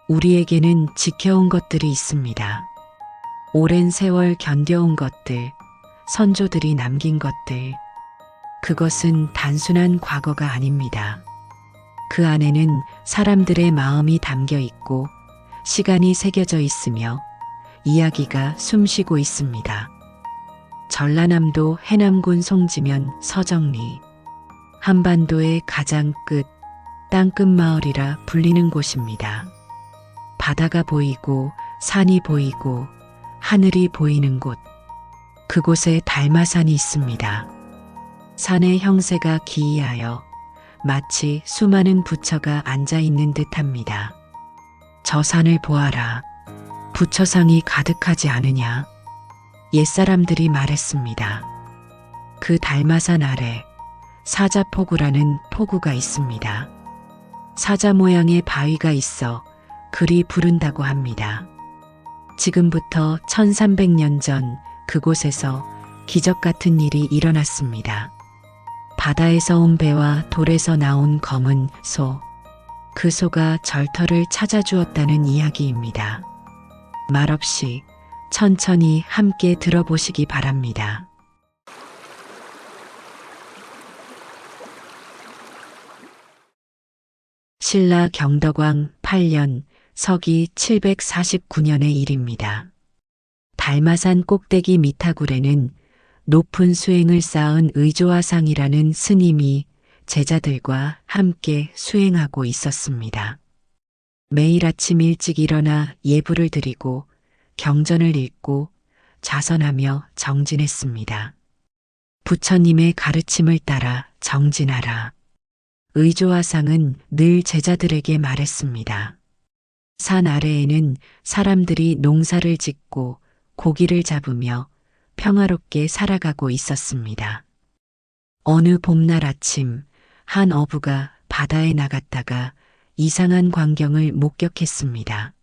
우리에게는 지켜온 것들이 있습니다. 오랜 세월 견뎌온 것들, 선조들이 남긴 것들. 그것은 단순한 과거가 아닙니다. 그 안에는 사람들의 마음이 담겨 있고 시간이 새겨져 있으며 이야기가 숨쉬고 있습니다. 전라남도 해남군 송지면 서정리, 한반도의 가장 끝, 땅끝 마을이라 불리는 곳입니다. 바다가 보이고 산이 보이고 하늘이 보이는 곳, 그곳에 달마산이 있습니다. 산의 형세가 기이하여 마치 수많은 부처가 앉아있는 듯합니다. 저 산을 보아라. 부처상이 가득하지 않으냐? 옛사람들이 말했습니다. 그 달마산 아래 사자포구라는 포구가 있습니다. 사자 모양의 바위가 있어 그리 부른다고 합니다. 지금부터 1300년 전 그곳에서 기적 같은 일이 일어났습니다. 바다에서 온 배와 돌에서 나온 검은 소, 그 소가 절터를 찾아주었다는 이야기입니다. 말없이 천천히 함께 들어보시기 바랍니다. 신라 경덕왕 8년 서기 749년의 일입니다. 달마산 꼭대기 미타굴에는 높은 수행을 쌓은 의조화상이라는 스님이 제자들과 함께 수행하고 있었습니다. 매일 아침 일찍 일어나 예불을 드리고 경전을 읽고 자선하며 정진했습니다. 부처님의 가르침을 따라 정진하라. 의조화상은 늘 제자들에게 말했습니다. 산 아래에는 사람들이 농사를 짓고 고기를 잡으며 평화롭게 살아가고 있었습니다. 어느 봄날 아침 한 어부가 바다에 나갔다가 이상한 광경을 목격했습니다.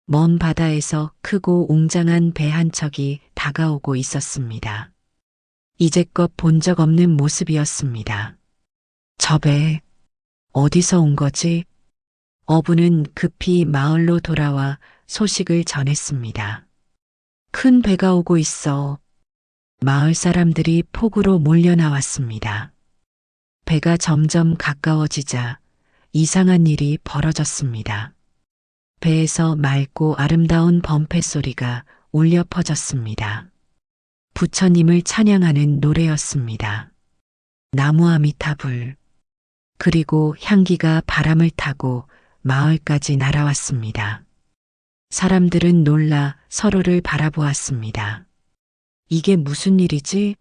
먼 바다에서 크고 웅장한 배 한 척이 다가오고 있었습니다. 이제껏 본 적 없는 모습이었습니다. 저 배, 어디서 온 거지? 어부는 급히 마을로 돌아와 소식을 전했습니다. 큰 배가 오고 있어. 마을 사람들이 폭우로 몰려 나왔습니다. 배가 점점 가까워지자 이상한 일이 벌어졌습니다. 배에서 맑고 아름다운 범패 소리가 울려 퍼졌습니다. 부처님을 찬양하는 노래였습니다. 나무 아미타불. 그리고 향기가 바람을 타고 마을까지 날아왔습니다. 사람들은 놀라 서로를 바라보았습니다. 이게 무슨 일이지?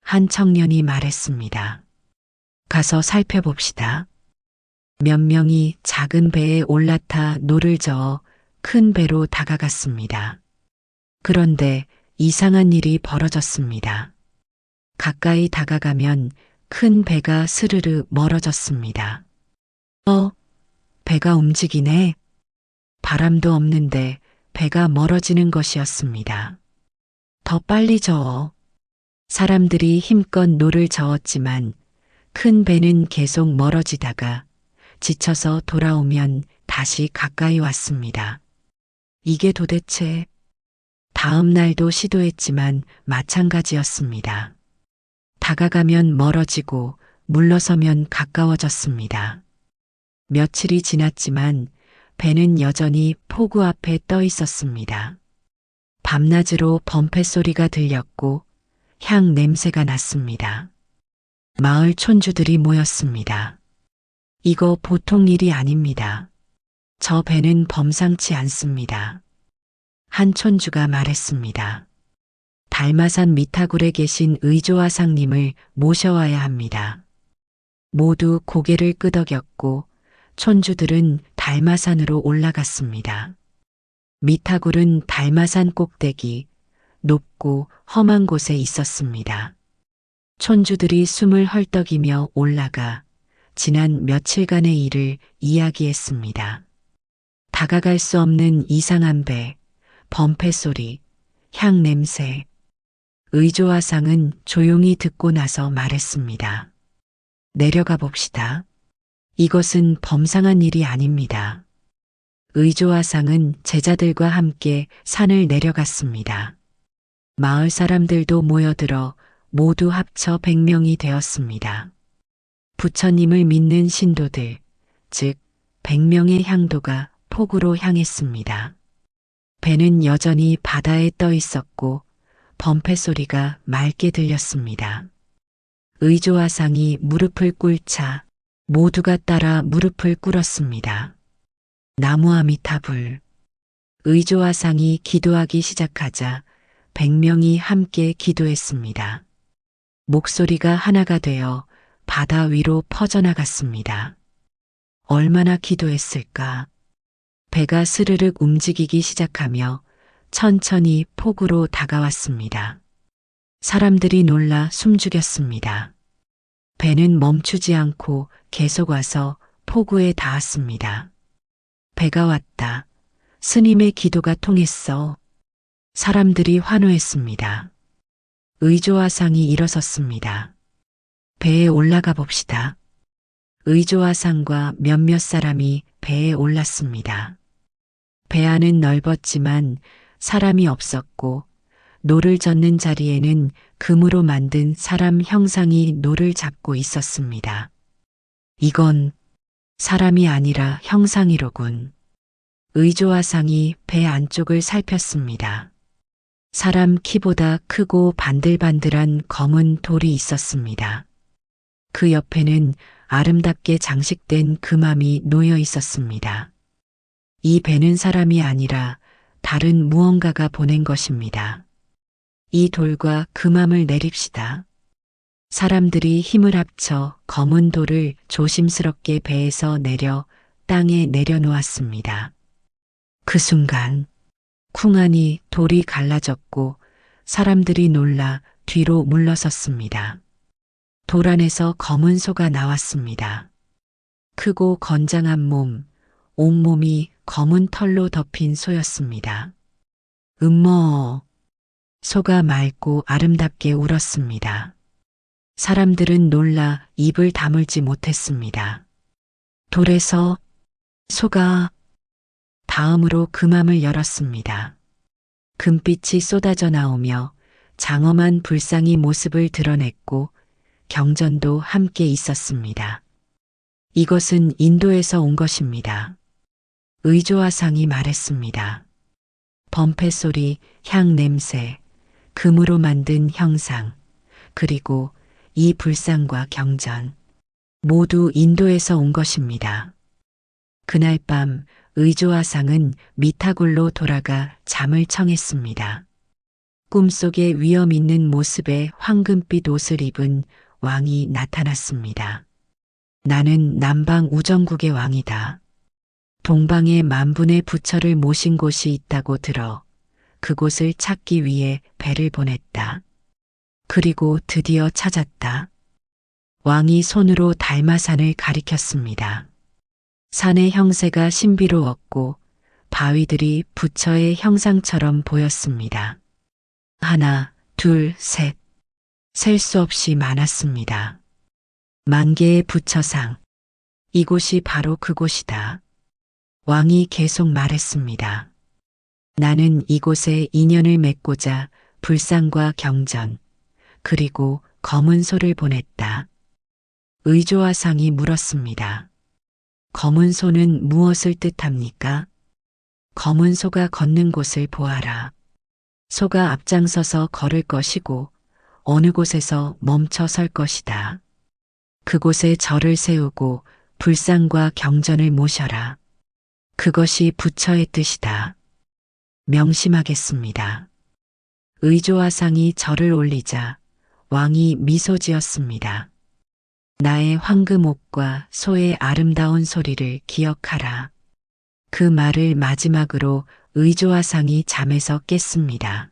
한 청년이 말했습니다. 가서 살펴봅시다. 몇 명이 작은 배에 올라타 노를 저어 큰 배로 다가갔습니다. 그런데 이상한 일이 벌어졌습니다. 가까이 다가가면 큰 배가 스르르 멀어졌습니다. 배가 움직이네. 바람도 없는데 배가 멀어지는 것이었습니다. 더 빨리 저어. 사람들이 힘껏 노를 저었지만 큰 배는 계속 멀어지다가 지쳐서 돌아오면 다시 가까이 왔습니다. 이게 도대체. 다음 날도 시도했지만 마찬가지였습니다. 다가가면 멀어지고 물러서면 가까워졌습니다. 며칠이 지났지만 배는 여전히 포구 앞에 떠 있었습니다. 밤낮으로 범패 소리가 들렸고 향 냄새가 났습니다. 마을 촌주들이 모였습니다. 이거 보통 일이 아닙니다. 저 배는 범상치 않습니다. 한 촌주가 말했습니다. 달마산 미타굴에 계신 의조화상님을 모셔와야 합니다. 모두 고개를 끄덕였고 촌주들은 달마산으로 올라갔습니다. 미타굴은 달마산 꼭대기, 높고 험한 곳에 있었습니다. 촌주들이 숨을 헐떡이며 올라가 지난 며칠간의 일을 이야기했습니다. 다가갈 수 없는 이상한 배, 범패 소리, 향 냄새. 의조화상은 조용히 듣고 나서 말했습니다. 내려가 봅시다. 이것은 범상한 일이 아닙니다. 의조화상은 제자들과 함께 산을 내려갔습니다. 마을 사람들도 모여들어 모두 합쳐 100명이 되었습니다. 부처님을 믿는 신도들, 즉 100명의 향도가 폭우로 향했습니다. 배는 여전히 바다에 떠 있었고 범패 소리가 맑게 들렸습니다. 의조화상이 무릎을 꿇자 모두가 따라 무릎을 꿇었습니다. 나무아미타불. 의조화상이 기도하기 시작하자 100명이 함께 기도했습니다. 목소리가 하나가 되어 바다 위로 퍼져나갔습니다. 얼마나 기도했을까? 배가 스르륵 움직이기 시작하며 천천히 폭우로 다가왔습니다. 사람들이 놀라 숨죽였습니다. 배는 멈추지 않고 계속 와서 폭우에 닿았습니다. 배가 왔다. 스님의 기도가 통했어. 사람들이 환호했습니다. 의조화상이 일어섰습니다. 배에 올라가 봅시다. 의조화상과 몇몇 사람이 배에 올랐습니다. 배 안은 넓었지만 사람이 없었고 노를 젓는 자리에는 금으로 만든 사람 형상이 노를 잡고 있었습니다. 이건 사람이 아니라 형상이로군. 의조화상이 배 안쪽을 살폈습니다. 사람 키보다 크고 반들반들한 검은 돌이 있었습니다. 그 옆에는 아름답게 장식된 금암이 놓여 있었습니다. 이 배는 사람이 아니라 다른 무언가가 보낸 것입니다. 이 돌과 금암을 내립시다. 사람들이 힘을 합쳐 검은 돌을 조심스럽게 배에서 내려 땅에 내려놓았습니다. 그 순간 쿵하니 돌이 갈라졌고 사람들이 놀라 뒤로 물러섰습니다. 돌 안에서 검은 소가 나왔습니다. 크고 건장한 몸, 온몸이 검은 털로 덮인 소였습니다. 소가 맑고 아름답게 울었습니다. 사람들은 놀라 입을 다물지 못했습니다. 돌에서 소가 다음으로 금암을 열었습니다. 금빛이 쏟아져 나오며 장엄한 불상이 모습을 드러냈고 경전도 함께 있었습니다. 이것은 인도에서 온 것입니다. 의조화상이 말했습니다. 범패 소리, 향 냄새, 금으로 만든 형상, 그리고 이 불상과 경전, 모두 인도에서 온 것입니다. 그날 밤 의조화상은 미타굴로 돌아가 잠을 청했습니다. 꿈속에 위험 있는 모습의 황금빛 옷을 입은 왕이 나타났습니다. 나는 남방 우정국의 왕이다. 동방에 만분의 부처를 모신 곳이 있다고 들어 그곳을 찾기 위해 배를 보냈다. 그리고 드디어 찾았다. 왕이 손으로 달마산을 가리켰습니다. 산의 형세가 신비로웠고 바위들이 부처의 형상처럼 보였습니다. 하나, 둘, 셋. 셀 수 없이 많았습니다. 만 개의 부처상. 이곳이 바로 그곳이다. 왕이 계속 말했습니다. 나는 이곳에 인연을 맺고자 불상과 경전, 그리고 검은 소를 보냈다. 의조화상이 물었습니다. 검은 소는 무엇을 뜻합니까? 검은 소가 걷는 곳을 보아라. 소가 앞장서서 걸을 것이고 어느 곳에서 멈춰 설 것이다. 그곳에 절을 세우고 불상과 경전을 모셔라. 그것이 부처의 뜻이다. 명심하겠습니다. 의조화상이 절을 올리자 왕이 미소 지었습니다. 나의 황금옷과 소의 아름다운 소리를 기억하라. 그 말을 마지막으로 의조화상이 잠에서 깼습니다.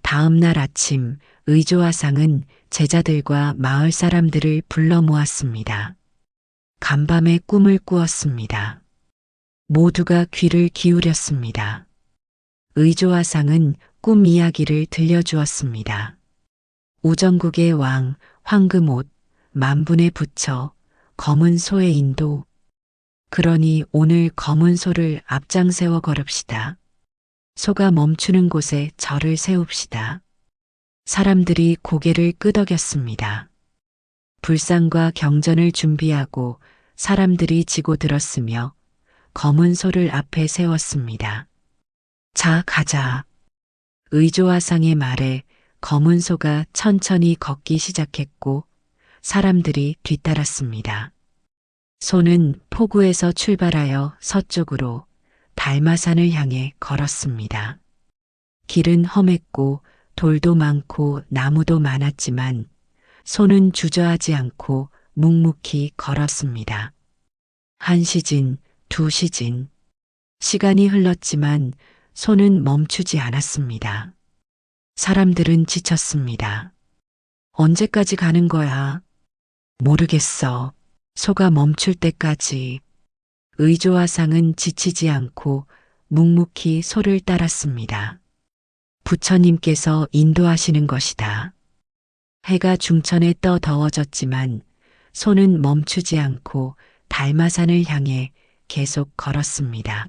다음 날 아침 의조화상은 제자들과 마을 사람들을 불러 모았습니다. 간밤에 꿈을 꾸었습니다. 모두가 귀를 기울였습니다. 의조화상은 꿈 이야기를 들려주었습니다. 우정국의 왕, 황금옷, 만분의 부처, 검은 소의 인도. 그러니 오늘 검은 소를 앞장 세워 걸읍시다. 소가 멈추는 곳에 절을 세웁시다. 사람들이 고개를 끄덕였습니다. 불상과 경전을 준비하고 사람들이 지고 들었으며 검은 소를 앞에 세웠습니다. 자, 가자. 의조화상의 말에 검은 소가 천천히 걷기 시작했고 사람들이 뒤따랐습니다. 소는 포구에서 출발하여 서쪽으로 달마산을 향해 걸었습니다. 길은 험했고 돌도 많고 나무도 많았지만 소는 주저하지 않고 묵묵히 걸었습니다. 한 시진, 두 시진. 시간이 흘렀지만 소는 멈추지 않았습니다. 사람들은 지쳤습니다. 언제까지 가는 거야? 모르겠어. 소가 멈출 때까지. 의조화상은 지치지 않고 묵묵히 소를 따랐습니다. 부처님께서 인도하시는 것이다. 해가 중천에 떠 더워졌지만 소는 멈추지 않고 달마산을 향해 계속 걸었습니다.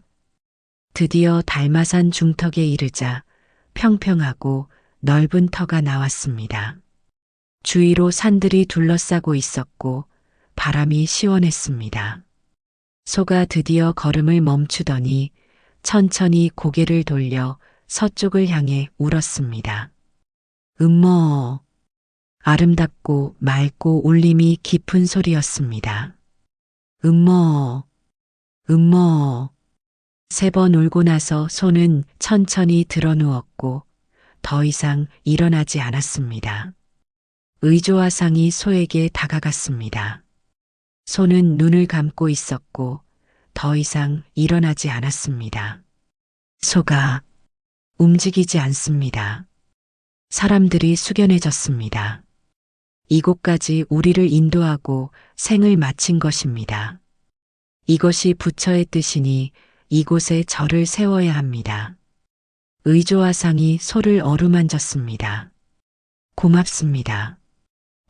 드디어 달마산 중턱에 이르자 평평하고 넓은 터가 나왔습니다. 주위로 산들이 둘러싸고 있었고 바람이 시원했습니다. 소가 드디어 걸음을 멈추더니 천천히 고개를 돌려 서쪽을 향해 울었습니다. 음머. 아름답고 맑고 울림이 깊은 소리였습니다. 음머. 음머. 3번 울고 나서 소는 천천히 드러누웠고 더 이상 일어나지 않았습니다. 의조화상이 소에게 다가갔습니다. 소는 눈을 감고 있었고 더 이상 일어나지 않았습니다. 소가 움직이지 않습니다. 사람들이 숙연해졌습니다. 이곳까지 우리를 인도하고 생을 마친 것입니다. 이것이 부처의 뜻이니 이곳에 절을 세워야 합니다. 의조화상이 소를 어루만졌습니다. 고맙습니다.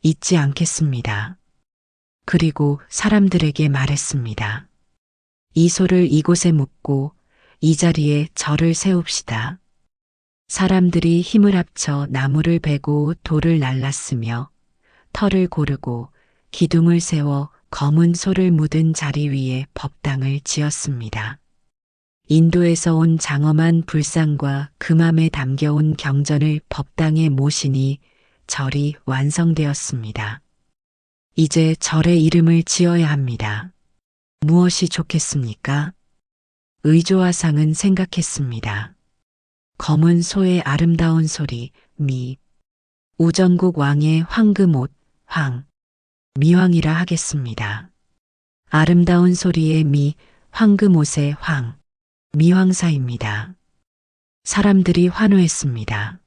잊지 않겠습니다. 그리고 사람들에게 말했습니다. 이 소를 이곳에 묻고 이 자리에 절을 세웁시다. 사람들이 힘을 합쳐 나무를 베고 돌을 날랐으며 터를 고르고 기둥을 세워 검은 소를 묻은 자리 위에 법당을 지었습니다. 인도에서 온 장엄한 불상과 금암에 담겨온 경전을 법당에 모시니 절이 완성되었습니다. 이제 절의 이름을 지어야 합니다. 무엇이 좋겠습니까? 의조화상은 생각했습니다. 검은 소의 아름다운 소리, 미. 우전국 왕의 황금옷, 황. 미황이라 하겠습니다. 아름다운 소리의 미, 황금옷의 황. 미황사입니다. 사람들이 환호했습니다.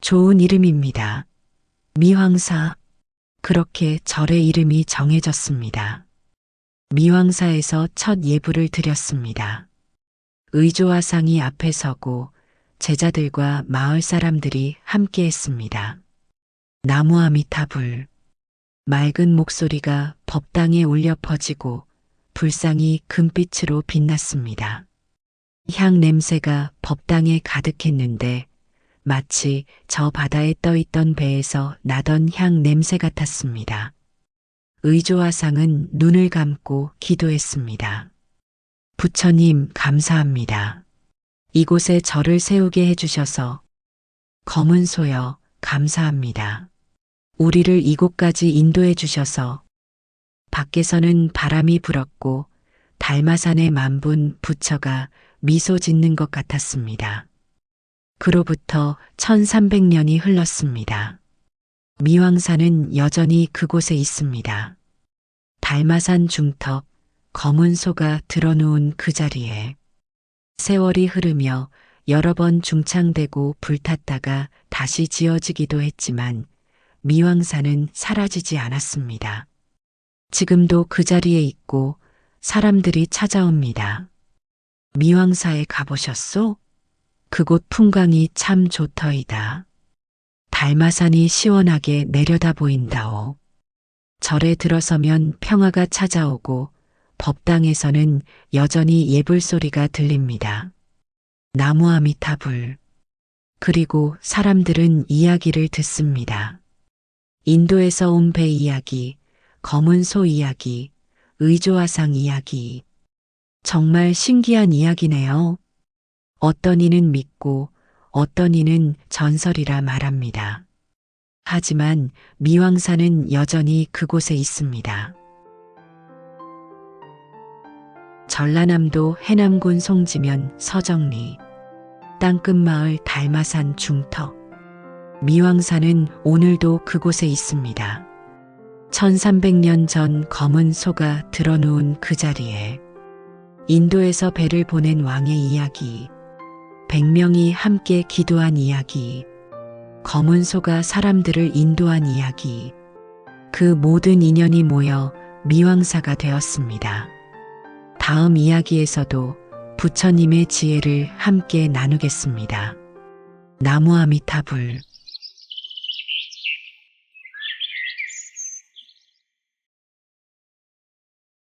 좋은 이름입니다. 미황사. 그렇게 절의 이름이 정해졌습니다. 미황사에서 첫 예불을 드렸습니다. 의조화상이 앞에 서고 제자들과 마을 사람들이 함께 했습니다. 나무아미타불. 맑은 목소리가 법당에 울려 퍼지고 불상이 금빛으로 빛났습니다. 향 냄새가 법당에 가득했는데 마치 저 바다에 떠있던 배에서 나던 향 냄새 같았습니다. 의조화상은 눈을 감고 기도했습니다. 부처님 감사합니다. 이곳에 절을 세우게 해주셔서. 검은 소여 감사합니다. 우리를 이곳까지 인도해 주셔서. 밖에서는 바람이 불었고 달마산의 만분 부처가 미소 짓는 것 같았습니다. 그로부터 1300년이 흘렀습니다. 미황사는 여전히 그곳에 있습니다. 달마산 중턱 검은 소가 드러누운 그 자리에 세월이 흐르며 여러 번 중창되고 불탔다가 다시 지어지기도 했지만 미황사는 사라지지 않았습니다. 지금도 그 자리에 있고 사람들이 찾아옵니다. 미황사에 가보셨소? 그곳 풍광이 참 좋더이다. 달마산이 시원하게 내려다 보인다오. 절에 들어서면 평화가 찾아오고 법당에서는 여전히 예불 소리가 들립니다. 나무 아미타불. 그리고 사람들은 이야기를 듣습니다. 인도에서 온 배 이야기, 검은 소 이야기, 의조화상 이야기. 정말 신기한 이야기네요. 어떤 이는 믿고 어떤 이는 전설이라 말합니다. 하지만 미왕사는 여전히 그곳에 있습니다. 전라남도 해남군 송지면 서정리, 땅끝마을 달마산 중턱. 미왕사는 오늘도 그곳에 있습니다. 1300년 전 검은 소가 드러누운 그 자리에 인도에서 배를 보낸 왕의 이야기, 100명이 함께 기도한 이야기, 검은 소가 사람들을 인도한 이야기, 그 모든 인연이 모여 미왕사가 되었습니다. 다음 이야기에서도 부처님의 지혜를 함께 나누겠습니다. 나무 아미타불.